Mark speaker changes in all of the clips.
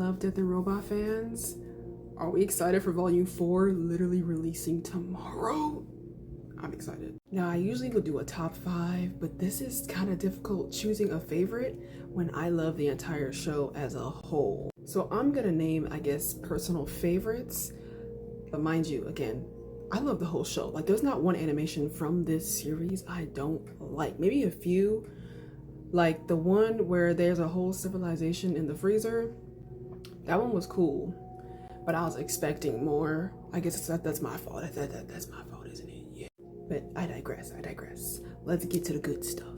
Speaker 1: Love, Death, and Robot fans, are we excited for Volume 4 literally releasing tomorrow? I'm excited. Now, I usually would do a top 5, but this is kind of difficult choosing a favorite when I love the entire show as a whole. So I'm gonna name, I guess, personal favorites. But mind you, again, I love the whole show. Like, there's not one animation from this series I don't like. Maybe a few. Like the one where there's a whole civilization in the freezer. That one was cool. But I was expecting more. I guess that's my fault. That's my fault, isn't it? Yeah. But I digress. Let's get to the good stuff.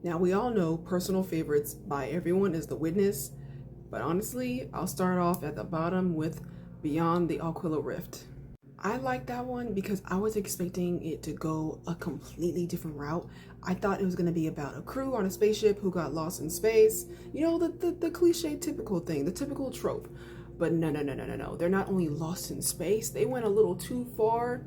Speaker 1: Now, we all know personal favorites by everyone is The Witness. But honestly, I'll start off at the bottom with Beyond the Aquila Rift. I like that one because I was expecting it to go a completely different route. I thought it was going to be about a crew on a spaceship who got lost in space. You know, the cliche typical thing, the typical trope. But no. They're not only lost in space, they went a little too far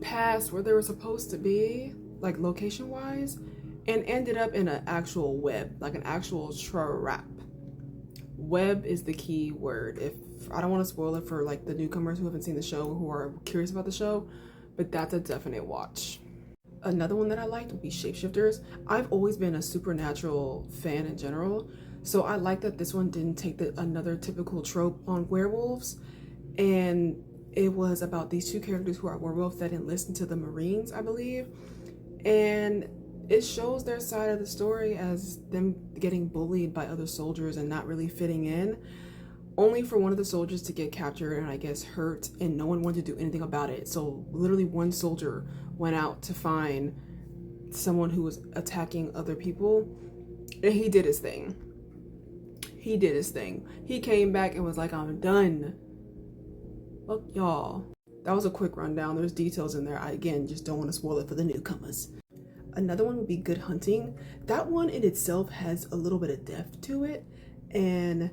Speaker 1: past where they were supposed to be, like location-wise, and ended up in an actual web, like an actual trap. Web is the key word. If I don't want to spoil it for like the newcomers who haven't seen the show, who are curious about the show, but that's a definite watch. Another one that I liked would be Shapeshifters. I've always been a supernatural fan in general, so I like that this one didn't take another typical trope on werewolves, and it was about these two characters who are werewolves that enlist into the Marines, I believe, and it shows their side of the story as them getting bullied by other soldiers and not really fitting in, only for one of the soldiers to get captured and I guess hurt, and no one wanted to do anything about it. So literally one soldier went out to find someone who was attacking other people, and he did his thing. He came back and was like, I'm done. Look, y'all. That was a quick rundown. There's details in there. I, again, just don't want to spoil it for the newcomers. Another one would be Good Hunting. That one in itself has a little bit of depth to it, and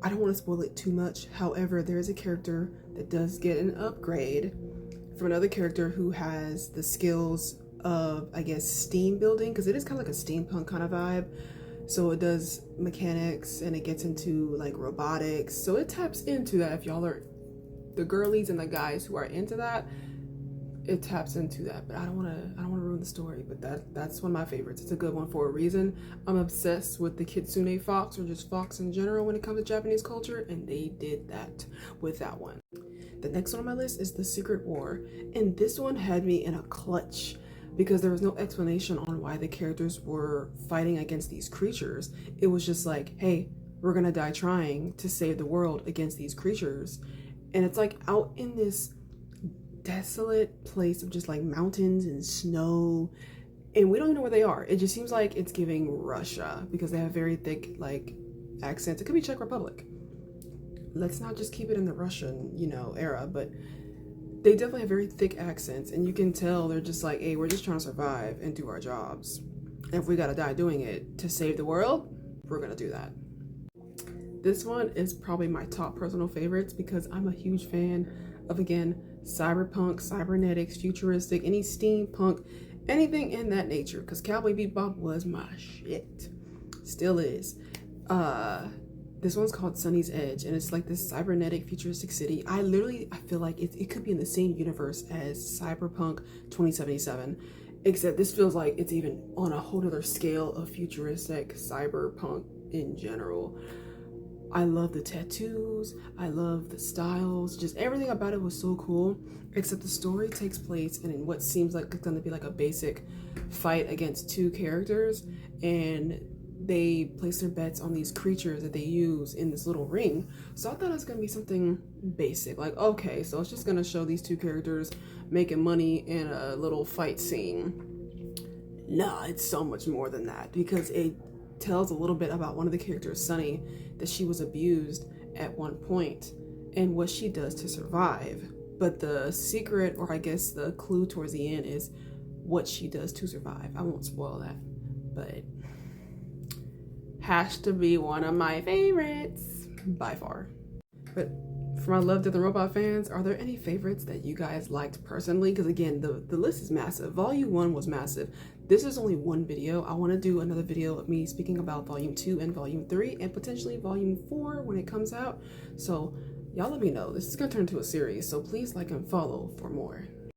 Speaker 1: I don't want to spoil it too much. However, there is a character that does get an upgrade from another character who has the skills of, I guess, steam building, because it is kind of like a steampunk kind of vibe. So it does mechanics and it gets into like robotics. So it taps into that. If y'all are the girlies and the guys who are into that, it taps into that. But I don't want to ruin the story, but that's one of my favorites. It's a good one for a reason. I'm obsessed with the Kitsune fox, or just fox in general when it comes to Japanese culture, and they did that with that one. The next one on my list is The Secret War, and this one had me in a clutch because there was no explanation on why the characters were fighting against these creatures. It was just like, hey, we're gonna die trying to save the world against these creatures. And it's like out in this desolate place of just like mountains and snow, and we don't even know where they are. It just seems like it's giving Russia because they have very thick like accents. It could be Czech Republic. Let's not just keep it in the Russian, era, but they definitely have very thick accents, and you can tell they're just like, hey, we're just trying to survive and do our jobs. And if we gotta die doing it to save the world, we're gonna do that. This one is probably my top personal favorites because I'm a huge fan of, again, cyberpunk, cybernetics, futuristic, any steampunk, anything in that nature, because Cowboy Bebop was my shit. Still is. This one's called Sunny's Edge, and it's like this cybernetic futuristic city. I feel like it could be in the same universe as Cyberpunk 2077, except this feels like it's even on a whole other scale of futuristic cyberpunk in general. I love the tattoos, I love the styles, just everything about it was so cool, except the story takes place in what seems like it's gonna be like a basic fight against two characters, and they place their bets on these creatures that they use in this little ring. So I thought it was gonna be something basic, like, okay, so it's just gonna show these two characters making money in a little fight scene. Nah, it's so much more than that, because it tells a little bit about one of the characters, Sunny, that she was abused at one point and what she does to survive. But the secret, or I guess the clue towards the end, is what she does to survive. I won't spoil that, but has to be one of my favorites by far. But for For my Love, Death, and Robot fans, are there any favorites that you guys liked personally? Because again, the list is massive. Volume 1 was massive. This is only one video. I want to do another video of me speaking about Volume 2 and Volume 3 and potentially Volume 4 when it comes out. So y'all let me know. This is going to turn into a series, so please like and follow for more.